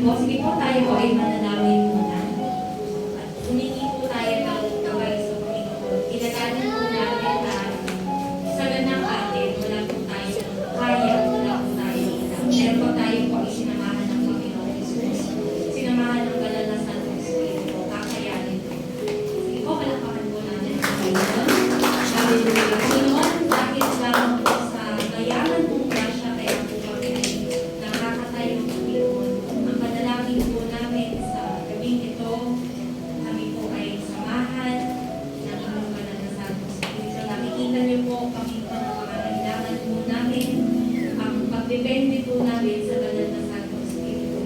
po, sige po, tayo po ay manalangin muna. At humingi po tayo ng gabay sa Panginoon. Ilalanin po natin na sa ganang atin, wala po tayo kaya, wala po tayo ilang. Pero po tayo po ay sinamahan ng Panginoon Jesus. Sinamahan ng Banal na Santo Espiritu, kakayanin po. Sige po, palakpakan po natin ang Panginoon. Hallelujah. Panginoon, dahil lamang po sa mayaman pong grasya, kaya po kami ay nakakatayo Panginoon. Ang panalangin po namin sa gabing ito, kami po ay samahan ng inyong Banal na Santo Espiritu. Nakikita niyo po, Panginoon, ang pangangailangan po namin, ang pagdepende po namin sa Banal na Santo Espiritu.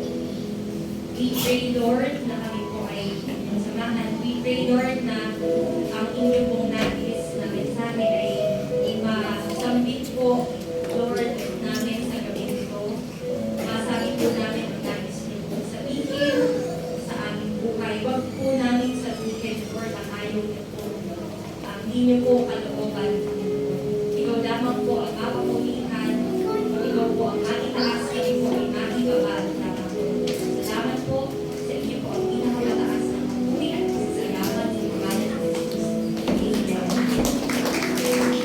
We pray, Lord, na kami po ay inyong samahan. We pray, Lord, na ang inyo pong nais na mensahe ay masambit po, Lord, namin sa gabi ito. Masabi po namin ang nais niyo po sabihin sa aming buhay. Huwag po namin sabihin, Lord, ang ayaw niyo po. Hindi niyo po kalooban. Ikaw lamang po ang mapapulihan. Ikaw po ang maitaas. Ikaw po ang maibabal lamang po. Salamat po sa inyo po ang pinakamataas na mamuli at salamat sa pangalan ng Jesus. Amen.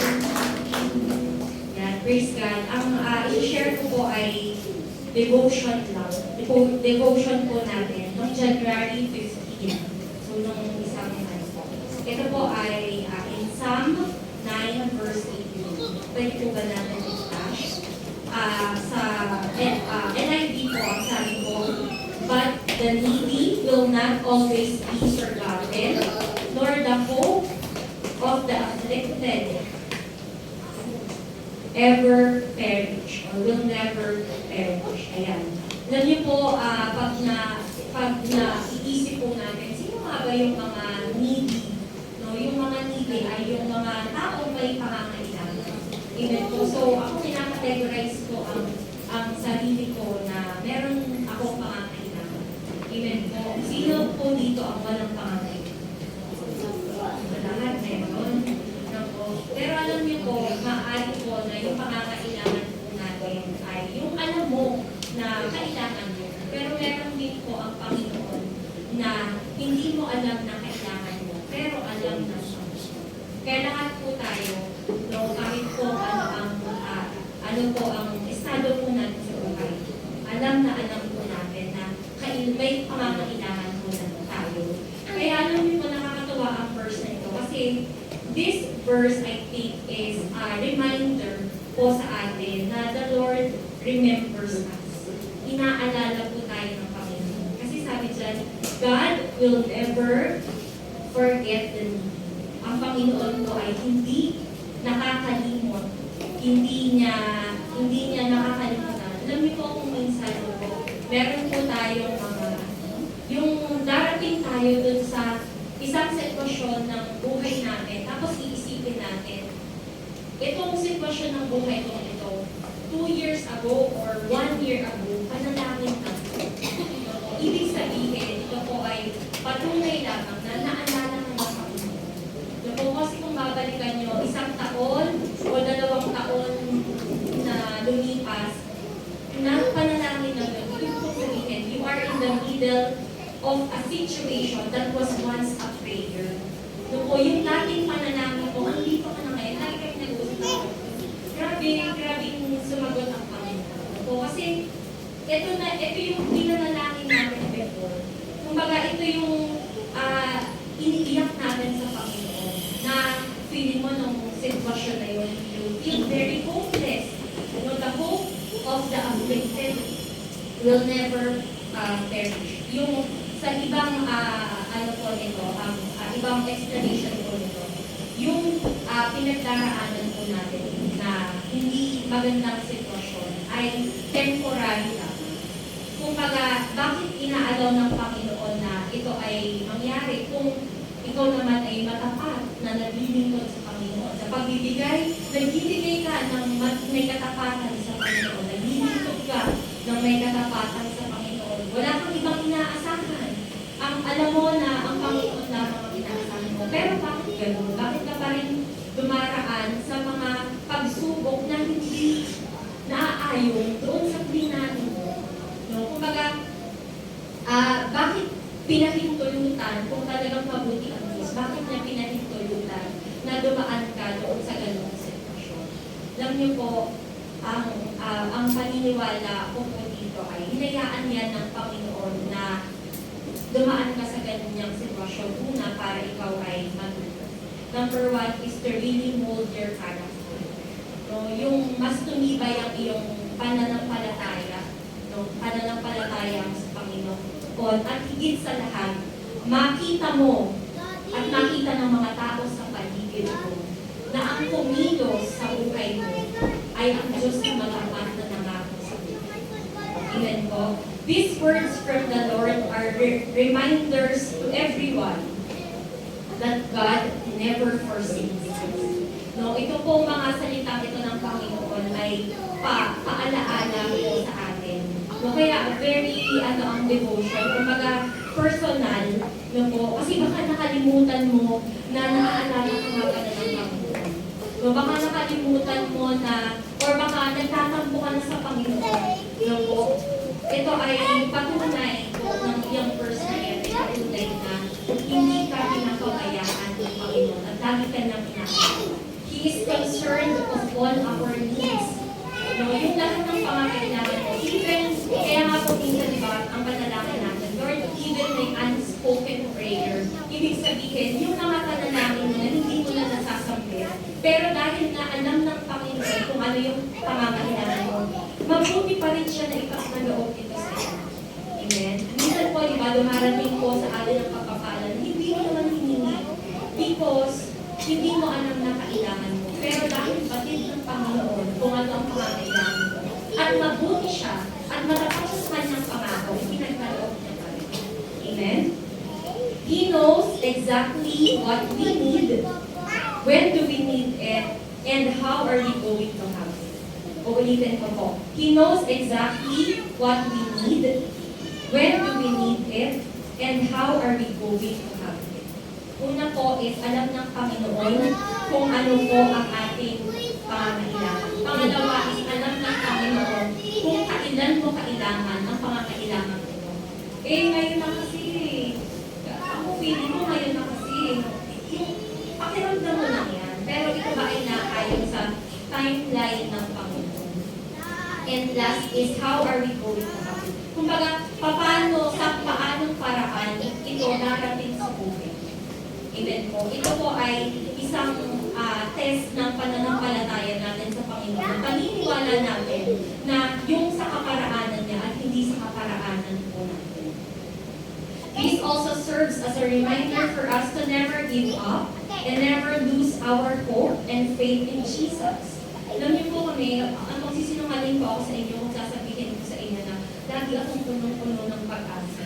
Yan, praise God. Ang i-share ko po ay devotion lang. Devotion po natin noong January 15. So, nung isang ano po. Ito po ay in Psalm 9 verse 18. Pwede po ba natin i-flash? Sa NIV po, ang sabi po, but the needy will not always be forgotten, nor the hope of the afflicted ever perish, or will never perish. Ayan. Alam niyo po, pag iisip po natin, sino nga ba yung mga needy? No, yung mga needy ay yung mga taong may pangangailangan. Amen po. So, ako kinakategorize ko ang sarili ko na meron akong pangangailangan. Amen po. Sino po dito ang walang pangangailangan? Lahat meron. Pero alam niyo po, maaari po na yung pangangailangan po natin ay yung alam mo na kailangan mo. Pero meron din po ang Panginoon na hindi mo alam na kailangan mo, pero alam na siya. Kaya lahat po tayo, no, kahit po ano po ang estado po natin sa buhay, alam po natin na may pangangailangan po na tayo. Kaya alam niyo po, nakakatawa ang verse na ito kasi this verse, I think, is a reminder po sa atin na the Lord remembers us. Inaalala po tayo ng Panginoon. Kasi sabi dyan, God will never forget the needy. Ang Panginoon po ay hindi nakakalimot. Hindi niya nakakalimutan. Alam niyo po kung minsan po, meron po tayong yung darating tayo dun sa isang sitwasyon ng buhay natin, tapos iisipin natin, itong sitwasyon ng buhay ko ito, 2 years ago or 1 year ago, panalangin natin. Ibig sabihin, ito po ay patunay lamang na naalala ng mga Panginoon. Ito po kasi kung babalikan nyo, 1 taon o 2 taon na lumipas, na panalangin na ito, ibig po sabihin, you are in the middle of a situation that was once a prayer. So po, yung dating panalangin po, ang dito ka na ngayon, lagi kayo nag-usap. Grabe yung sumagot ang Panginoon. So, kasi, ito yung pinanalangin natin before. Kumbaga, ito yung iniiyak natin sa Panginoon na feeling mo nung sitwasyon na yun, you feel very hopeless. You know, the hope of the afflicted will never perish. Yung sa ibang ibang explanation po nito, yung pinagdaraanan po natin na hindi magandang sitwasyon ay temporary lang. Kumbaga, bakit inaalaw ng Panginoon na ito ay mangyari kung ikaw naman ay matapat na naglilingkod sa Panginoon? Sa nagbibigay ka ng may katapatan sa Panginoon, naglilingkod ka ng may katapatan sa Panginoon. Wala kang ibang inaasahan. Alam mo na ang Panginoon lamang ang inaasahan mo. Pero bakit gano'n? Bakit ka pa rin dumaraan sa mga pagsubok na hindi naaayon doon sa plinanin mo? No? Kumbaga, pinahintulutan kung talagang mabuti ang Diyos. Bakit niya pinahintulutan na dumaan ka doon sa ganung sitwasyon? Alam niyo po, ang paniniwala ko po dito ay hinayaan yan ng Panginoon na dumaan ka sa ganyang sitwasyon. Una, para ikaw ay matuto. Number one is to really mold your character. No, yung mas tumibay ang iyong pananampalataya, no, pananampalataya sa Panginoon. At higit sa lahat, makita mo at makita ng mga tao sa paligid mo na ang kumilos sa buhay mo ay ang Diyos na malaman na nangako sa buhay. Amen po. These words from the Lord are reminders to everyone that God never forsakes us. No, ito po mga salita ito ng Panginoon ay paalaala po sa atin. No, kaya very ang devotion, kumbaga personal, no po, kasi baka nakalimutan mo na naaalala ka nga pala ng Panginoon. No, baka nakalimutan mo na, or baka nagtatampo ka na sa Panginoon. No po, ito ay patunay po ng iyong personality, patunay na hindi ka pinapabayaan ng Panginoon at lagi ka nang pinapagawa. He is concerned of all our needs. No, yung lahat ng pangangailangan mo, even, kaya nga po minsan, di ba, ang panalangin natin, Lord, even may unspoken prayer, ibig sabihin, yung mga panalangin mo na hindi mo na nasasambit, pero dahil na alam ng Panginoon kung ano yung pangangailangan mo, mabuti pa rin siya na ipagkaloob ito sa iyo. Amen? Minsan po, di ba, dumarating po sa atin ang pagpapala, hindi mo naman hiningi because hindi mo alam na kailangan mo. Pero dahil batid ng Panginoon kung ano ang pangangailangan mo, at mabuti siya, at matapat sa kanyang pangako, ipinagkaloob niya pa rin. Amen? He knows exactly what we need, when do we need it, and how are we going to have it. Uulitin ko po. He knows exactly what we need, when do we need it, and how are we going to have it. Una po is alam ng Panginoon kung ano po ang ating pangangailangan. Pangalawa is alam ng Panginoon kung kailan mo kailangan ang pangangailangan ito. Ngayon na kasi, ako feeling mo ngayon na kasi, yung pakiramdam mo lang yan. Pero ito ba ay naayon sa timeline ng Panginoon? And last is how are we going to have it? Kumbaga, paanong paraan ito narating sa buhay. Amen po. Ito po ay isang test ng pananampalataya natin sa Panginoon. Paniniwala natin na yung sa kaparaanan niya at hindi sa kaparaanan po natin. This also serves as a reminder for us to never give up and never lose our hope and faith in Jesus. Alam niyo po kami, ang magsisinungaling po ako sa inyo kung sasabihin ko sa inyo na lagi akong punong-puno ng pag-asa.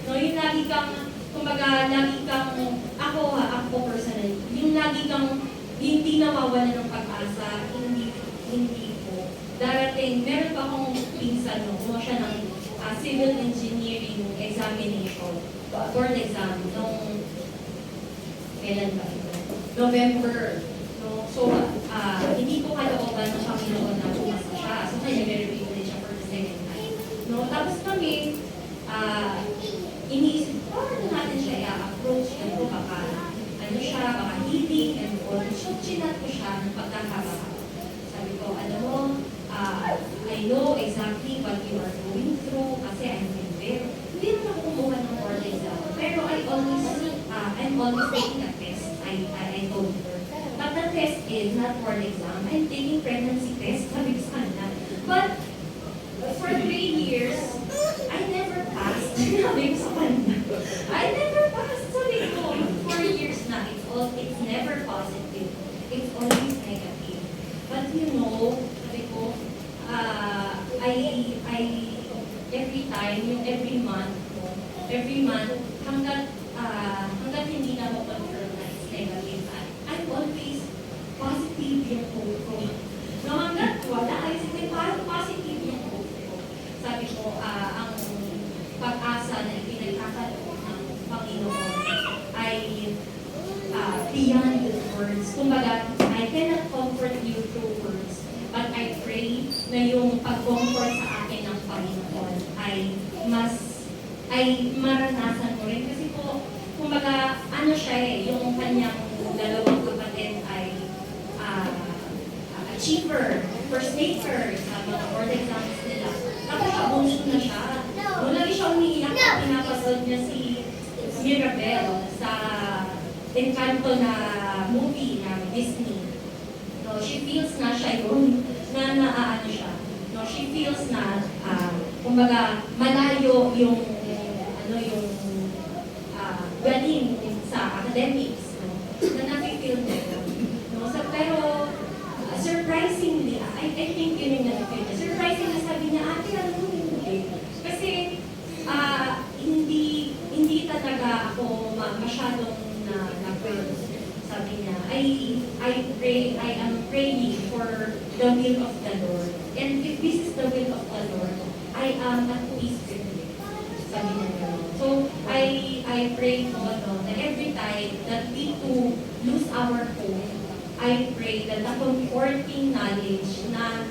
No, yung lagi kang kumbaga, lagi kang, ako personally, yung lagi kang hindi nawawala ng pag-asa, hindi po. Darating, meron pa akong pinsan, no, kumuha siya ng civil engineering examination, board exam, nung, kailan ba ito? November. No? So, hindi ko kalooban ng Panginoon na pumasa siya. So, kaya very privileged siya for the second time. No? Tapos kami, iniisip, paano natin siya i-approach? Ano, baka healing and all. So, chinat ko siya ng pagkakaba. Sabi ko, alam mo, I know exactly what you are going through kasi I'm there. Hindi naman ako kumuha ng board exam. Pero I'm always taking a test. I told her. But the test is not board exam. I'm taking pregnancy test. Sabi ko sa kanila. But for 3 years, I never passed. Sabi ko sa kanila. I never passed. Sabi ko, 4 years na. It's never positive. It's always negative. But you know, sabi ko, every time, every month, hanggat hindi na ako confirm na it's negative, I'm always positive yung hope ko. No, hanggat wala, ay sige, parang positive yung hope ko. Sabi ko, ang pag-asa na ipinagkakaloon ng Panginoon ay beyond words. Kumbaga, I cannot comfort you through words, but I pray na yung pag-comfort sa akin ng Panginoon ay maranasan mo rin kumbaga, ano siya yung kanyang dalawang kapatid ay achiever, first taker sa mga board exams nila. Tapos siya, bunso na siya. Nung lagi siya umiiyak at pinapasod niya si Mirabel sa Encanto na movie ng Disney. No, she feels na siya yun, na naaano siya. No, she feels na, kumbaga, malayo yung, galing sa academics, no? Na nafe-feel niya. No? So, pero, surprisingly, I think yun yung nafe-feel niya. Surprisingly, sabi niya, ate, alam mo, hindi. Kasi, hindi talaga ako masyadong na-feel. Sabi niya, I am praying for the will of the Lord. And if this is the will of the Lord, I am at peace with it. Sabi niya gano'n. So, I pray po, no, that every time that we too lose our hope, I pray that the comforting knowledge na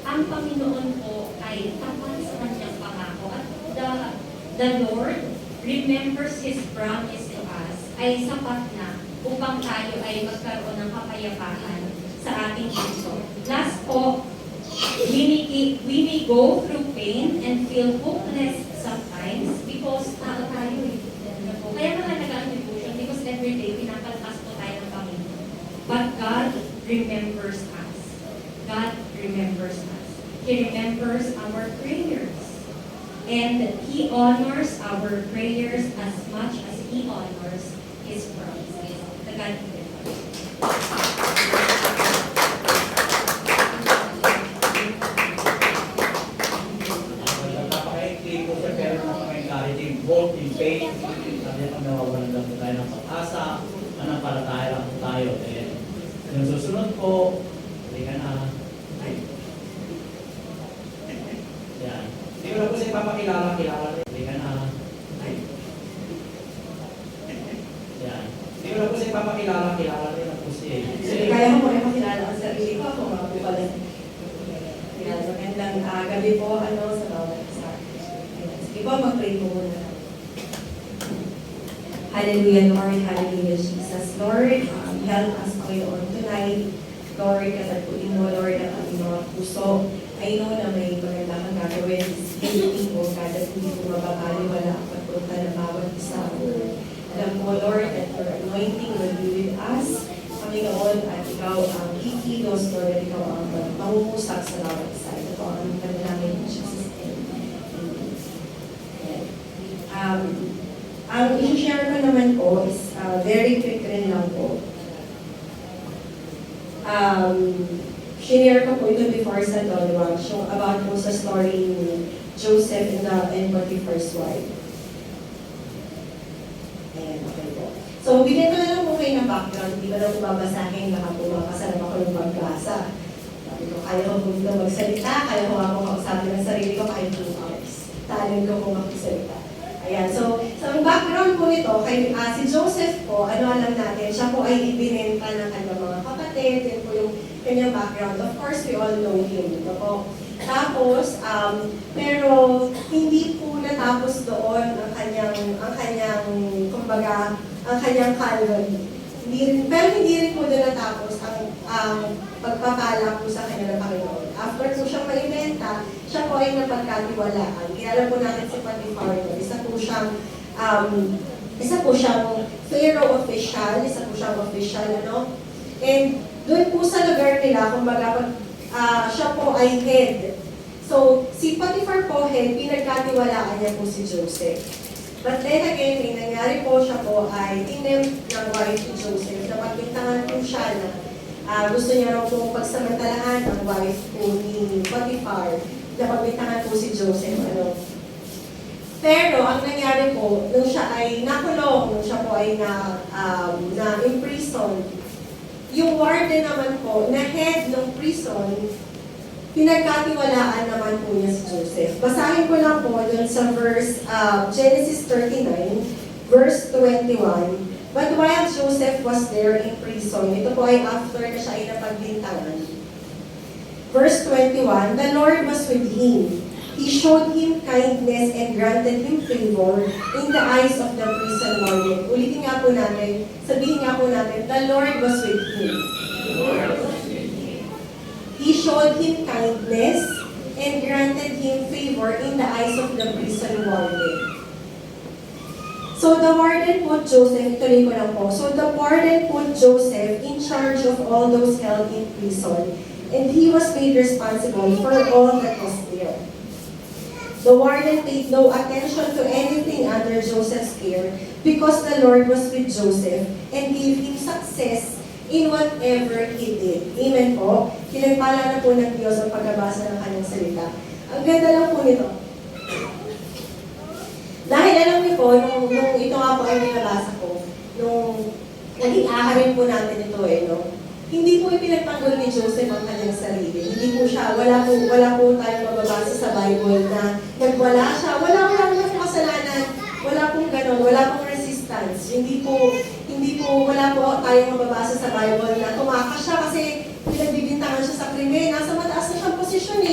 ang Panginoon po ay tapat sa kanyang pangako at the Lord remembers His promise to us ay sapat na upang tayo ay magkaroon ng kapayapaan sa ating puso. Last po, we may go through pain and feel hopeless sometimes because tao tayo eh. Kaya mahalaga ang devotion because every day pinapalpas po tayo ng Panginoon. But God remembers us. God remembers us. He remembers our prayers. And He honors our prayers as much as He honors His promises. The God be with us. Both in faith, sabi pag nawawalan lang po tayo ng pag-asa, manampalataya lang po tayo. And yung susunod po, hindi ka na. Yan. Hindi ko na po siya ipapakilala, hindi ka na. Yan. Hindi ko na po siya ipapakilala rin na po siya. Kaya mo ay makilala ang sarili ko, kung mga po pala. Magandang gabi po, sa bawat isa. Sige po, mag-pray po muna. Hallelujah, Lord. Hallelujah, Jesus. Lord, help us, Panginoon, tonight. Lord, katagpuin mo, Lord, ang aming mga puso. I know na may maganda kang gagawin. Hindi po, kada hindi po mababaliwala ang pagpunta ng bawat isa. Alam ko, Lord, that your anointing will be with us. Panginoon, at ikaw ang kikilos, Lord, at ikaw ang mangungusap sa bawat isa. Ito po ang panalangin ng Jesus. Ang i-share ko naman po is very quick rin lang po. Share ko po ito before sa Don Watch, yung about po sa story ni Joseph and Potiphar's wife. Ayan, okay po. So, bigyan ko na lang po kayo ng background, hindi ba lang po babasahin, baka po makasarap ako ng pagbasa. Sabi ko, kaya ko po dito magsalita, kaya ko ako makausapin ng sarili ko kahit 2 hours. Talent ko po magsalita. Ayan, so ang background po nito, si Joseph po, alam natin, siya po ay ibinenta ng kanyang mga kapatid, yun po yung kanyang background. Of course, we all know him. Ito po. Tapos, pero hindi po natapos doon ang kanyang, kumbaga, ang kanyang Calvary. Pero hindi rin po doon natapos ang pagpapala po sa kanya ng Panginoon. After po siyang maibenta, siya po ay napagkatiwalaan. Kilala po natin si Potiphar. Isa po siyang Pharaoh official, And doon po sa lugar nila, kumbaga, siya po ay head. So, si Potiphar po head, pinagkatiwalaan niya po si Joseph. But then again, may nangyari po siya po ay tinempt ng wife ni Joseph. Napagbintangan po siya na gusto niya raw po pagsamantalahan ang wife po ni Potiphar. Napagbintangan po si Joseph. Pero ang nangyari po, nung siya ay nakulong, nung siya po ay na-imprison, yung warden naman po, na head ng prison, pinagkatiwalaan naman po niya si Joseph. Basahin ko lang po dun sa verse, Genesis 39, verse 21. But while Joseph was there in prison, ito po ay after na siya ay napagbintangan. Verse 21, the Lord was with him. He He showed him kindness and granted him favor in the eyes of the prison warden. Ulitin nga po natin, sabihin nga po natin, the Lord was with him. He showed him kindness and granted him favor in the eyes of the prison warden. So the warden put Joseph, ituloy ko lang po. So the warden put Joseph in charge of all those held in prison, and he was made responsible for all that was there. The warden paid no attention to anything under Joseph's care because the Lord was with Joseph and gave him success in whatever he did. Amen po. Pinagpala na po ng Diyos ang pagbabasa ng kanyang salita. Ang ganda lang po nito. Dahil alam niyo po, nung ito nga po ay binabasa ko, nung naging aharin po natin ito no? Hindi po ipinagtanggol ni Joseph ang kanyang sarili. Hindi po siya, wala po tayong mababasa sa Bible na nagwala siya. Wala pong kasalanan. Wala pong ganon. Wala pong resistance. Wala po tayong mababasa sa Bible na tumakas siya kasi pinagbibintangan siya sa krimen. Nasa mataas na siyang posisyon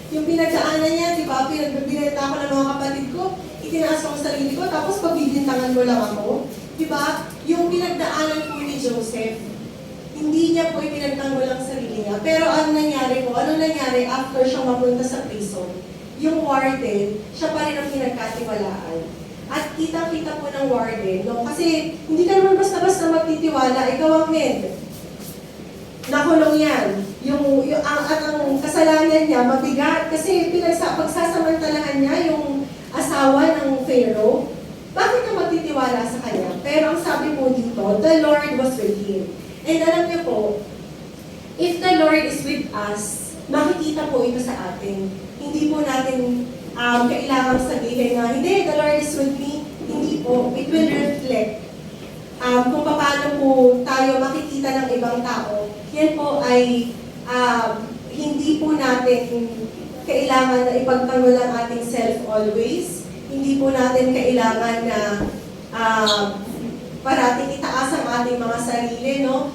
Yung pinagdaanan niya, di ba? Pinagbibinta ako ng mga kapatid ko, itinaas ko ang sarili ko, tapos pagbibintangan mo lang ako. Di ba? Yung pinagdaanan po ni Joseph, hindi niya po ipinagtanggol ang sarili niya. Pero ano nangyari after siyang mapunta sa prison? Yung warden, siya pa rin ang pinagkatiwalaan. At kita-kita po ng warden, no? Kasi hindi ka naman basta-basta magtitiwala, ikaw ang head. Nakulong yan. Ang kasalanan niya, mabigat. Kasi pagsasamantalahan niya yung asawa ng Pharaoh. Bakit ka magtitiwala sa kanya? Pero ang sabi po dito, the Lord was with him. And alam niyo po, if the Lord is with us, makikita po ito sa atin. Hindi po natin kailangan sabihin na, hindi, the Lord is with me. Hindi po. It will reflect kung paano po tayo makikita ng ibang tao. Yan po ay hindi po natin kailangan na ipagtanggol ang ating self always. Hindi po natin kailangan na parating itaas ang ating mga sarili, no?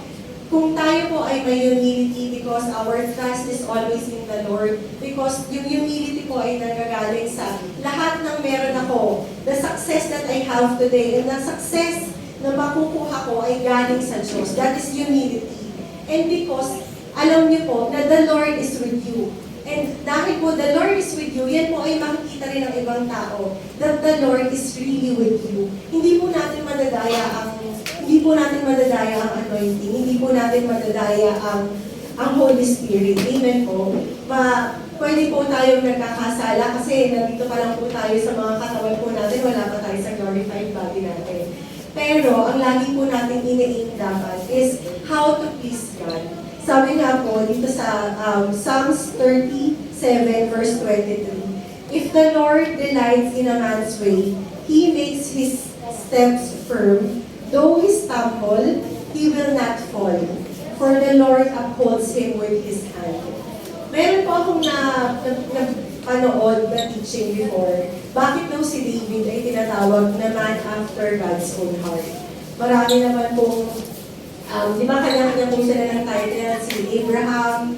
Kung tayo po ay may humility because our trust is always in the Lord, because yung humility po ay nanggagaling sa lahat ng meron ako, the success that I have today, and the success na makukuha ko ay galing sa Diyos. That is humility. And because, alam niyo po, na the Lord is with you. And dahil po the Lord is with you, yan po ay makikita rin ng ibang tao that the Lord is really with you. Hindi po natin madadaya ang anointing, hindi po natin madadaya ang Holy Spirit. Amen po. Pwede po tayong nagkakasala kasi nandito pa lang po tayo sa mga katawan po natin, wala pa tayo sa glorified body natin. Pero ang lagi po natin ina-aim dapat is how to please God. Sabi nga po dito sa Psalms 37 verse 23, if the Lord delights in a man's way, He makes his steps firm. Though he stumble, he will not fall, for the Lord upholds him with His hand. Meron po akong napanood na teaching before, bakit daw si David ay tinatawag na man after God's own heart. Marami naman pong di ba kanya-kanya po sila ng title, si Abraham,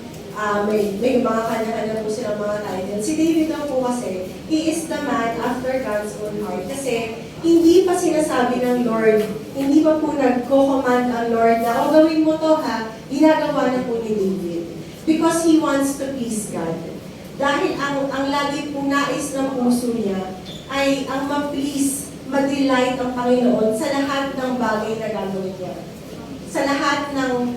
may mga kanya-kanya po silang mga title. Si David daw po kasi, he is the man after God's own heart. Kasi hindi pa sinasabi ng Lord, hindi pa po nagko-command ang Lord na, gawin mo to ha, ginagawa na po ni David. Because he wants to please God. Dahil ang lagi pong nais ng puso niya ay ang ma-please, ma-delight ang Panginoon sa lahat ng bagay na gagawin niya. Sa lahat ng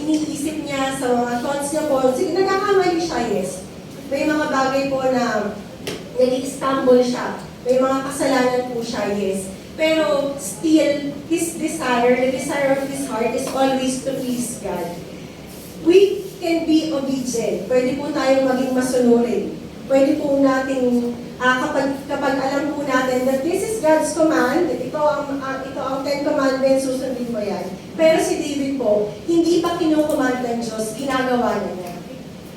iniisip niya, sa mga thoughts niya po. Sige, nagkakamali siya, yes. May mga bagay po na nag-stumble siya. May mga kasalanan po siya, yes. Pero still, his desire, the desire of his heart is always to please God. We can be obedient. Pwede po tayong maging masunurin. Pwede po natin, kapag alam po natin that this is God's command, ito ang 10 Commandments, susundin mo yan. Pero si David po, hindi pa kinukommand ng Diyos, ginagawa na niya.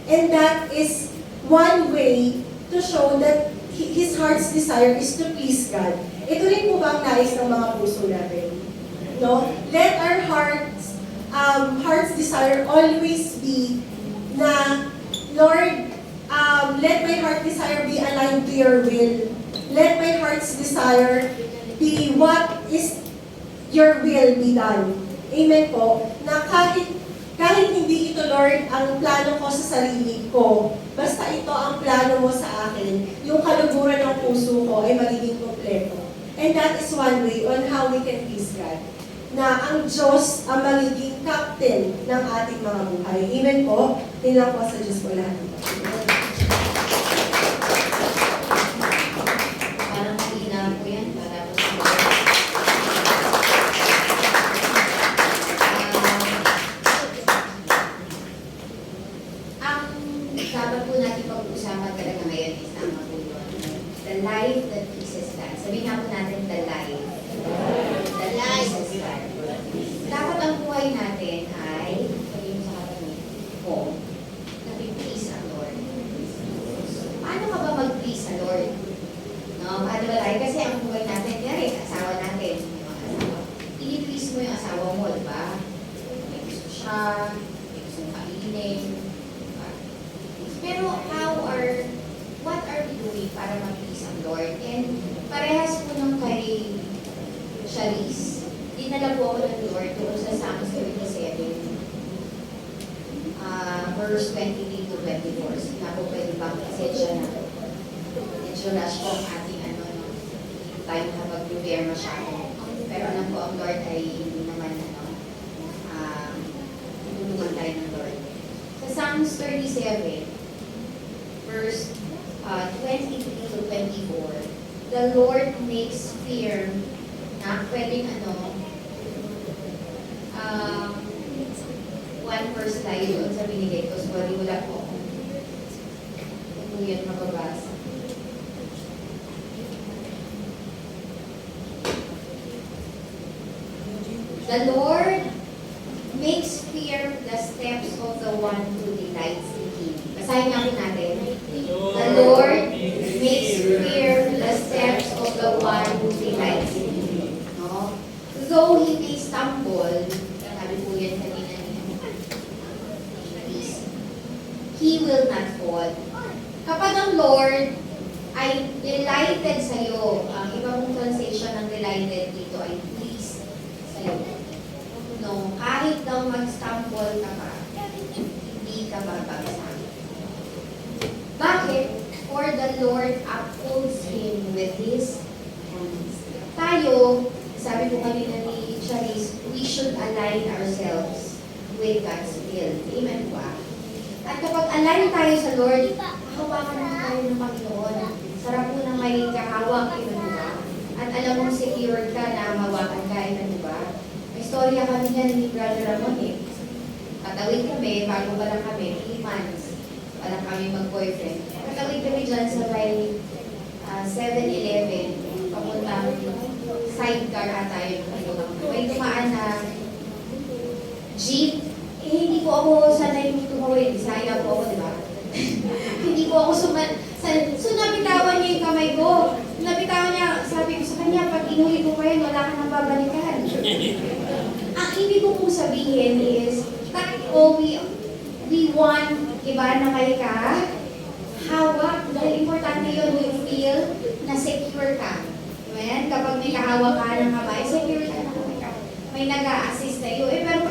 And that is one way to show that his heart's desire is to please God. Ito rin po ba ang nais ng mga puso natin? No? Let our heart's desire always be na, Lord, let my heart desire be aligned to your will. Let my heart's desire be what is your will be done. Amen po. Na kahit hindi ito, Lord, ang plano ko sa sarili ko, basta ito ang plano mo sa akin, yung kaluguran ng puso ko ay magiging kompleto. And that is one way on how we can please God. Na ang Diyos ang magiging captain ng ating mga buhay. Amen po. Tingnan po sa Diyos po lahat. Parang mahina po yan para po sa ang dapat po natin pag-usapan talaga ngayon is ang matulog. The life that pleases God. Sabihin nga po natin the life. The life pleases God. Dapat ang buhay natin ay, sabihin mo sa kapatid ko, nag-please ang Lord. Paano ka ba mag-please ang Lord? No, paano ba tayo? Kasi ang buhay natin, yari, asawa natin, yung mga asawa. I-please mo yung asawa mo, di ba? May gusto siya, may gusto kainin, di ba? Pero what are we doing para mag-please ang Lord? And parehas po nung kay Charisse, dinala po ako ng Lord doon sa Psalms 37, verse 23 to 24. Sina po pwede bang pasensya na. Medyo rush po ang ating no, tayo nakapag-prepare masyado. Pero alam po ang Lord ay hindi naman tutulungan tayo ng Lord. Sa Psalms 37, verse 23 to 24, the Lord makes fear na pwedeng one verse tayo doon sa binigay ko. Sorry, wala po akong mababasa. The Lord makes fear the steps of the one who delights in Him. Basahin natin. The Lord makes fear the steps of the one who delights in Him. No? Though he may stumble, sabi po yan kanina niya, he will not fall. Kapag ang Lord ay delighted sa'yo, ang iba mong translation ng delighted dito ay pleased sa'yo. No, kahit daw mag-stumble ka pa, hindi ka babagsak. Bakit? For the Lord upholds him with His hands. Tayo, sabi ko kanina ni Charisse, we should align ourselves with God's will. Amen po. At kapag align tayo sa Lord, hawakan na tayo ng Panginoon. Sarap mo na may kahawak, amen ba? At alam mong secure ka na hawakan ka, amen ba? May storya kami niyan ni Brother Ramon eh. Patawid kami, bago pa lang kami, 3 months. Walang kami mag-boyfriend. Patawid kami dyan sa may 7-Eleven, papuntang sidecar ata yun. May tumaan na jeep. Eh, hindi ko ako sanay tumawid. Bisaya po ako, di ba? Hindi ko ako so, nabitawan niya yung kamay ko. Nabitawan niya, sabi ko sa kanya, pag inuwi ko pa yun, wala ka nang babalikan. Ang ibig ko pong sabihin is, tayo, we want, iba na kayo ka, hawak. Dahil importante yun, you feel na secure ka. Amen? Kapag may kahawak ka ng kamay, secure ka na kamay ka. May nag-a-assist sa'yo. Eh, pero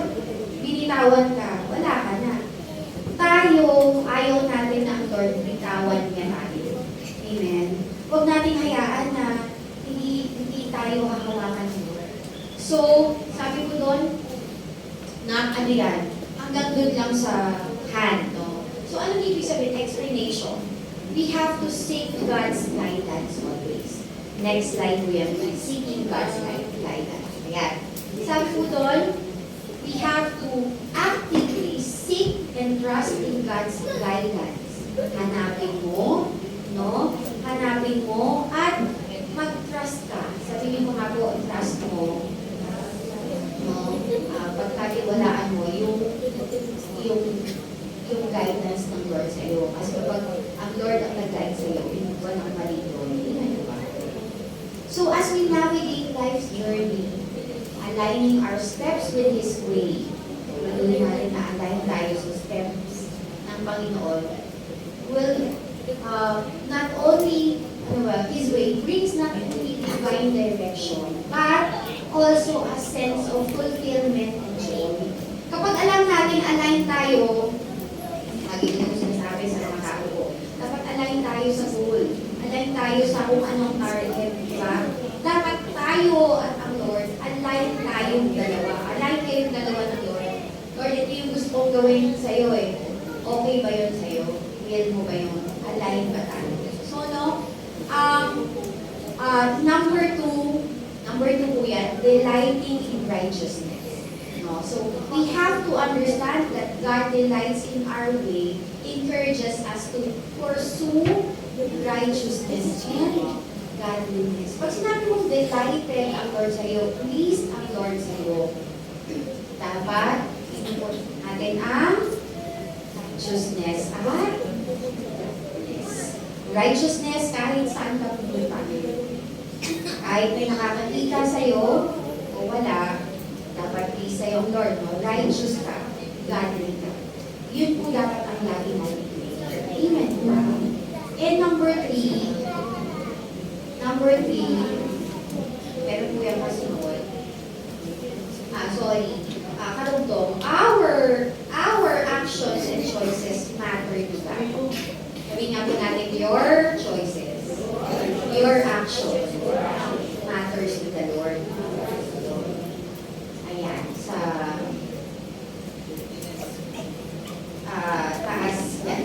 binitawan ka, wala ka na. Tayo, ayaw natin na ang Lord bitawan niya tayo. Amen? Huwag natin hayaan na hindi tayo hahawakan ng Lord. So, sabi ko doon, na ano yan, hanggang doon lang sa hand, no? So, anong ibig sabihin? Explanation. We have to seek God's guidance always. Next slide po yan. Seeking God's guidance. Ayan. Sabi po doon, we have to actively seek and trust in God's guidance. Hanapin mo, no? Hanapin mo at mag-trust ka. Sabihin mo nga po, trust mo. No? Pagkatiwalaan mo yung guidance ng Lord sa iyo. Kasi kapag ang Lord ang nag-guide sa iyo, walang mali doon. So as we navigate life's journey, aligning our steps with His way, patuloy natin na align tayo sa steps ng Panginoon, will not only, His way brings not only divine direction, but also a sense of fulfillment and joy. Kapag alam natin, align tayo, lagi ko sinasabi sa mga tao ko, dapat align tayo sa goal, align tayo sa kung anong target, di ba? Dapat tayo at ang Lord, align tayong dalawa. Align kayong dalawa ng Lord. Lord, ito yung gusto kong gawin sa'yo eh. Okay ba yun sa'yo? Will mo ba yun? Align ba tayo? So, no? Number two po yan, delighting in righteousness. No? So, we have to understand that God delights in our way, encourages us to pursue righteousness and godliness. Pag sinabi mong delighted ang Lord sa'yo, pleased ang Lord sa'yo, dapat inipot natin ang righteousness at righteousness kahit saan ka pumunta. Kahit may nakakakita sa'yo o wala, dapat please sa'yo ang Lord, no? Righteous ka, godly ka. Yun po dapat ang lagi natin. Amen. And number three, meron po yung kasunod. Karugtong, our actions and choices matter to God. Sabihin nga po natin, your choices, your actions matters to the Lord. Ayan, sa taas yan.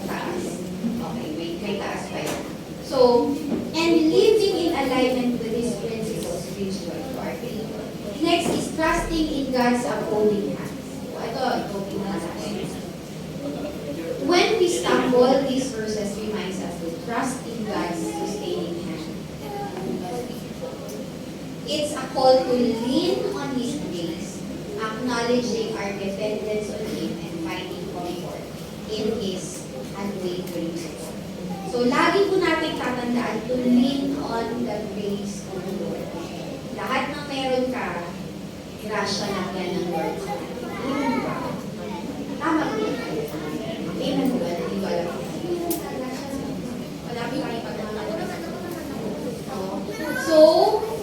Taas. Okay, wait, may taas pa yan. So, and living in alignment with His principles brings joy to our faith. Next is trusting in God's upholding hands. So, ito pinaka-natin. When we stumble, these verses reminds us to trust in God's sustaining hand. It's a call to lean on His grace, acknowledging our dependence on Him and finding comfort in His unwavering support. So, lagi po natin tatandaan to lean on the grace of the Lord. Lahat ng meron ka, grasya lang yan ng Lord. Tama po yan. Amen po ba? Hindi ko alam. Wala po kayo So,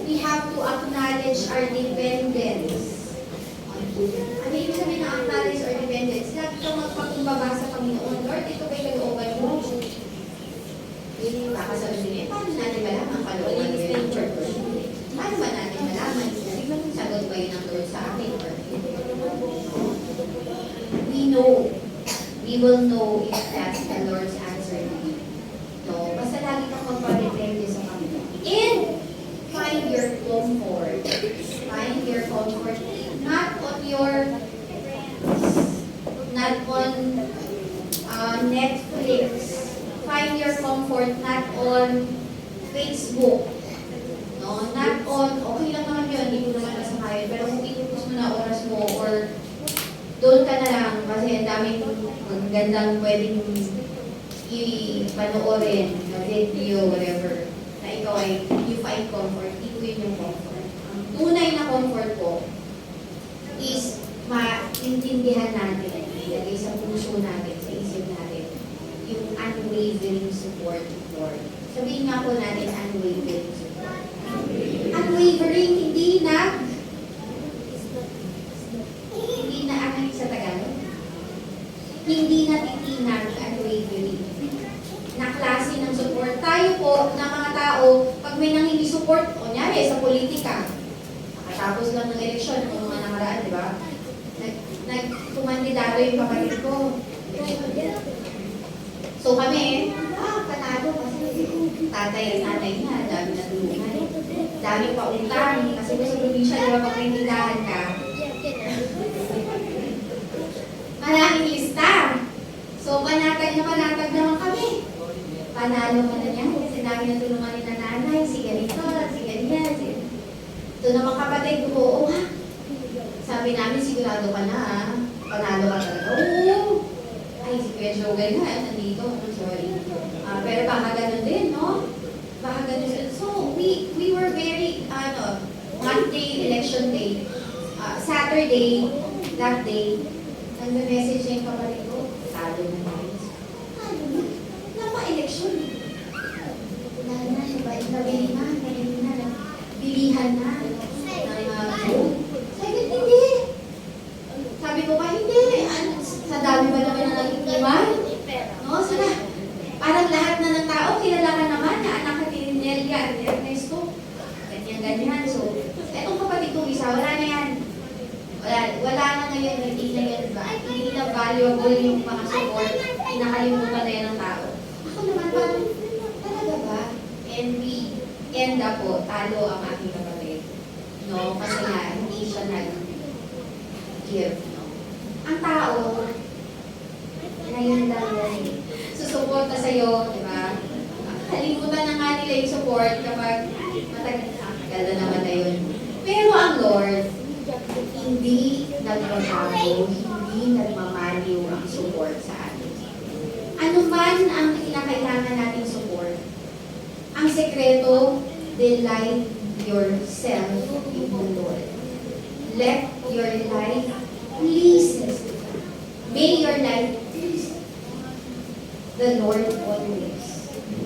we have to acknowledge our dependence on Him. Ano yung sabihin na acknowledge our dependence? Lagi ka magpakumbaba sa Panginoon. Lord, ito ba yung nag-open mo? Baka sabihin, paano natin malaman kalooban ng church? Paano ba natin malaman? Sagot ba yun ang Lord sa atin? We will know if that's the Lord's answer to you. No, basta lagi kang magpa-depende sa Panginoon. And find your comfort. Find your comfort not on Netflix. Find your comfort not on Facebook. No, not on, okay lang naman yun, hindi ko naman nasakayan. Pero kung inutos mo na oras mo or doon ka na lang kasi ang daming gandang pwedeng i-panoorin, na video, whatever, na ikaw ay you find comfort, ito yun yung comfort. Ang tunay na comfort ko is maintindihan natin, ilagay sa puso natin, sa isip natin, yung unwavering support of Lord. Sabihin nga po natin, unwavering support. Unwavering, hindi na ano sa Tagalog? Hindi na titinag, unwavering. Na klase ng support. Tayo po, na mga tao, pag may nang hindi support, o nyari, sa politika, nakatapos lang ng eleksyon, ng mga nakaraan, di ba? Nagkumandidato yung kapatid ko. So kami, panalo kasi tatay at nanay niya, dami na tulungan. Dami pa utang, kasi sa probinsya, di ba, pag may tindahan ka, maraming lista. So, panatag naman kami. Panalo ka na niya, kasi dami na tulungan ni nanay, si ganito, si ganyan, ito naman kapatid ko, ha? Sabi namin, sigurado ka na, ha? Panalo ka talaga. Oo! Ay, si Kuya Joel nga, nandito, I'm sorry. Pero baka ganun din, no? Baka ganun din. So, we were very, Monday, election day, Saturday, that day, nagme-message yung kapatid ko, talo na namin. Napa-election, Nabili na. Bilihan na. Food. Sabi ko, hindi. Sabi ko pa, hindi. Ano, sa dami ba naman na naging iwan? No, sila. Parang lahat na ng tao, kilala ka naman na anak ka ni Nelia at Ernesto. Ganyan. So, etong kapatid kong isa, wala na yan. Wala na ngayon, hindi na yan ba? Hindi na valuable yung mga support. Pinakalimutan na yan ng tao. Ako naman parang, talaga ba? And we end up po, talo ang aking kapatid. No, kasi nga, hindi siya nag-give. No? Ang tao, ngayon lang yan. Susuporta sa'yo, di ba? Kalimutan na nga nila yung support kapag matagal na naman na yun. Pero ang Lord, hindi nagbabago, hindi nagmamaliw ang support sa atin. Ano man ang kinakailangan nating support, ang sekreto, delight yourself in the Lord. Let your life please God. May your life please the Lord always.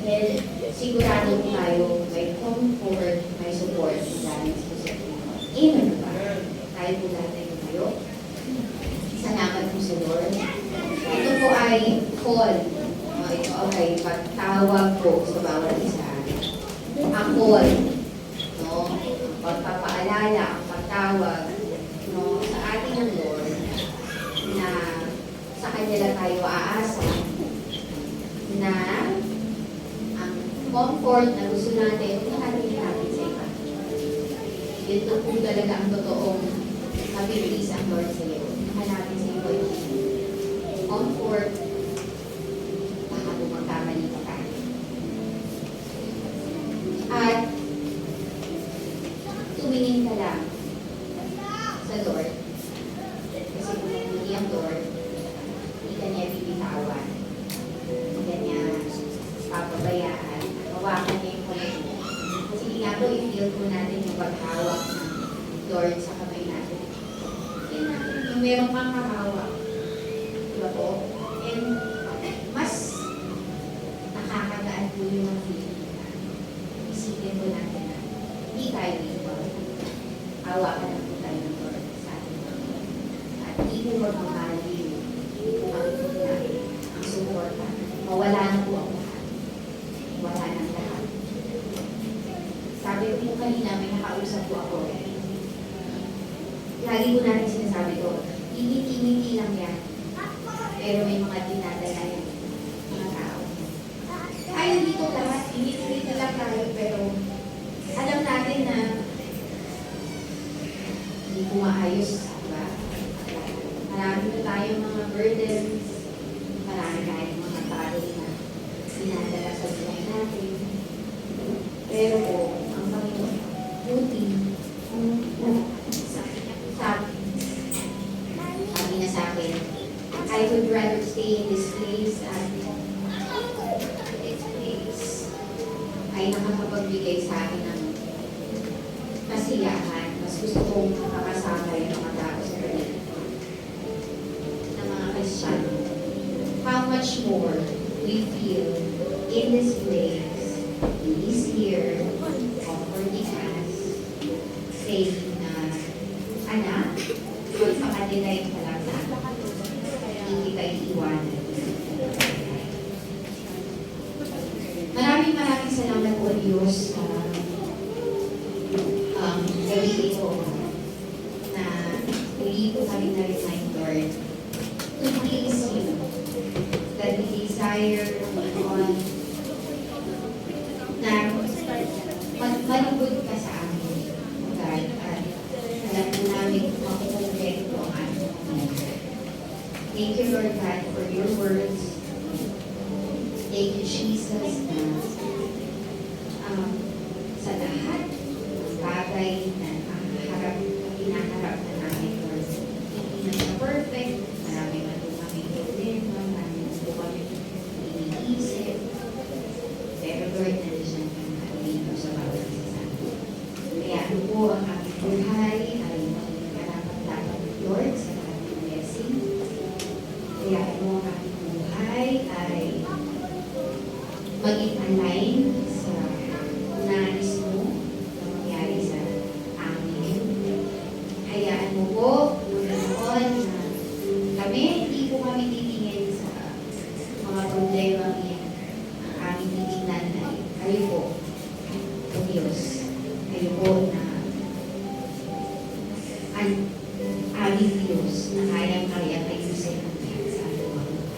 Well, sigurado po tayo may comfort, may support galing sa Panginoon. Amen ba? Tayo po lahat ay tumayo. Salamat po sa Lord. Ito po ay call. Ito ay pagtawag po sa bawat isa. Ang call. No? Ang pagpapaalala, ang pagtawag no? Sa ating ng Lord na sa Kanya lang tayo aasa na ang comfort na gusto natin, nakalagay natin sa iba. Ito po talaga ang totoong mabilis ang Lord sa iyo. Hanapin sa iyo yung comfort, baka po magkamali pa tayo. At tumingin ka lang sa Lord. Kasi kung hindi ang Lord, hindi ka niya bibitawan. Hindi ka niya papabayaan. Hawakan niya yung kamay mo. Sige nga po, i-feel po natin yung paghawak ng Lord sa kamay natin. Feel natin yung meron pang kahawak. Diba po? And mas nakakagaan po yung mga feeling na isipin po natin na hindi tayo ito. Hawakan na po tayo ng Lord sa ating mga. At hindi po magmamali ang suporta. Mawala na po ang lahat. Wala na lahat. Sabi ko kanina, may nakausap po ako. Lagi ko natin sinasabi ko, ingiti-ngiti lang yan. Pero may mga dinadala yan. Mga tao. Ayaw dito lahat, ingiti-ngiti lang tayo, pero alam natin na hindi ko maayos. Diba? Marami na tayong mga burdens, marami tayong mga bagay na dinadala sa buhay natin. Pero po, ang Panginoon, buti, sabi na sa akin, I would rather stay in this place at this place ay nakakapagbigay sa akin ng kasiyahan. Mas gusto kong makakasama yung mga tao sa paligid ko ng mga Kristiyano. How much more we feel in this place, He is here, comforting us, saying na, anak, magpakadelight ka lang sa akin. Hindi kita iiwanan. Maraming salamat po Diyos sa gabi ito na hindi po kami na-remind, Lord, to please you, that we desire on na malugod ka sa amin, God, at alam na namin makukumpleto ang ating Panginoon. Thank you, Lord God, for your words. Thank you, Jesus, na sa lahat ng bagay na hinaharap na namin, Lord. Hindi na siya perfect, marami man po kami problema, marami man po kami iniisip. Pero Lord, nandiyan ka na dito sa bawat isa. Kaya ano po ang aming buhay ay maging karapat-dapat, Lord, sa ating blessing. Kaya ano ang aming buhay ay maging align sa nais mo na mangyari sa amin. Hayaan mo po, Panginoon, na kami, hindi po kami titingin sa mga problema yan. Ang aming titingnan ay kayo po, o Diyos. Kayo po na ang aming Diyos na kayang-kaya ayusin ang lahat sa ating mga buhay.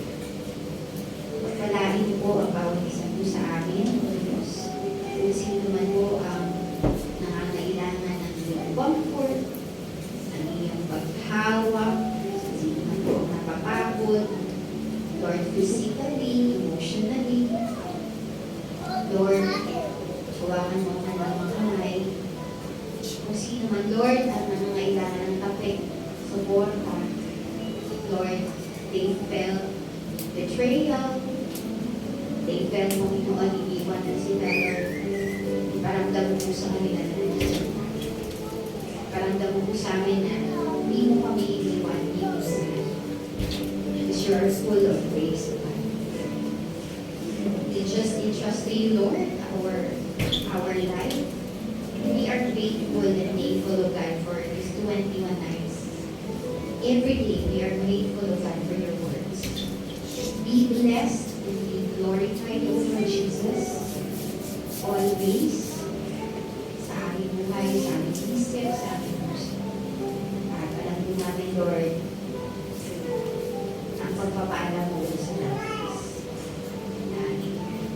Pagpalain niyo po ang bawat isa po sa amin, o Diyos. Kung sino man po ang nangangailangan ng iyong comfort, ng iyong paghawak, kung sino man po ang napapagod, Lord, physically, emotionally, Lord, hawakan mo ang mga kamay. Kung sino man, Lord, ang nangangailangan ng kape, suporta, Lord, they felt betrayal, they felt Panginoon, iniwan na sila, Lord. Paramdam mo po sa kanila na nandiyan ka. Paramdam mo po sa amin na hindi mo kami iniwan, hindi mo sila. Because you are full of grace, God. We just entrust to you, Lord, our life. We are grateful and thankful, of God, for these 21 nights. Every day, we are grateful, of God, for your words. Be blessed and be glorified, O Lord Jesus, always, sa aming buhay, sa aming isip, sa aming puso. At alam din namin, Lord, ang pagpapaalam mo sa natin. Na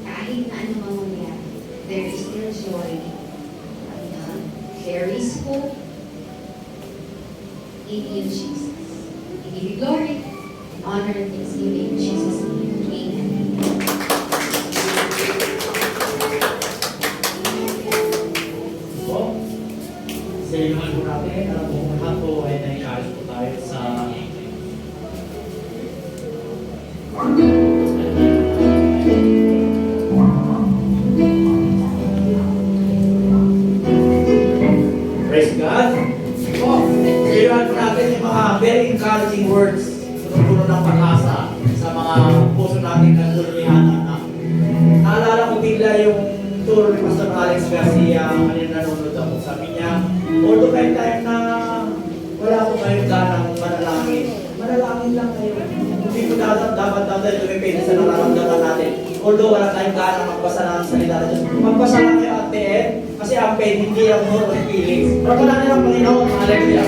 kahit na ano mang mangyari, there is still joy. There is hope in you, Jesus. We give you glory, honor, and thanksgiving in Jesus' name. Amen. Po, sa inuman po natin, alam po lahat po ay na-encourage po tayo sa Praise God. Po, sa inuman po natin yung mga very encouraging words, puno ng pag-asa sa mga puso natin na nagulunihanan na. Naalala ko bigla yung turo ni Pastor Alex Garcia, kanina nanonood ako. Sabi niya, although may time na wala ko kayong ganang manalangin, manalangin lang kayo. Hindi ko dapat lumipin sa nararamdaman natin. Although wala tayong ganang magbasa ng salita na Diyos, magbasa lang kayo at the end, kasi ang pain, hindi ang more or feelings. Pero wala nilang Panginoon, hallelujah.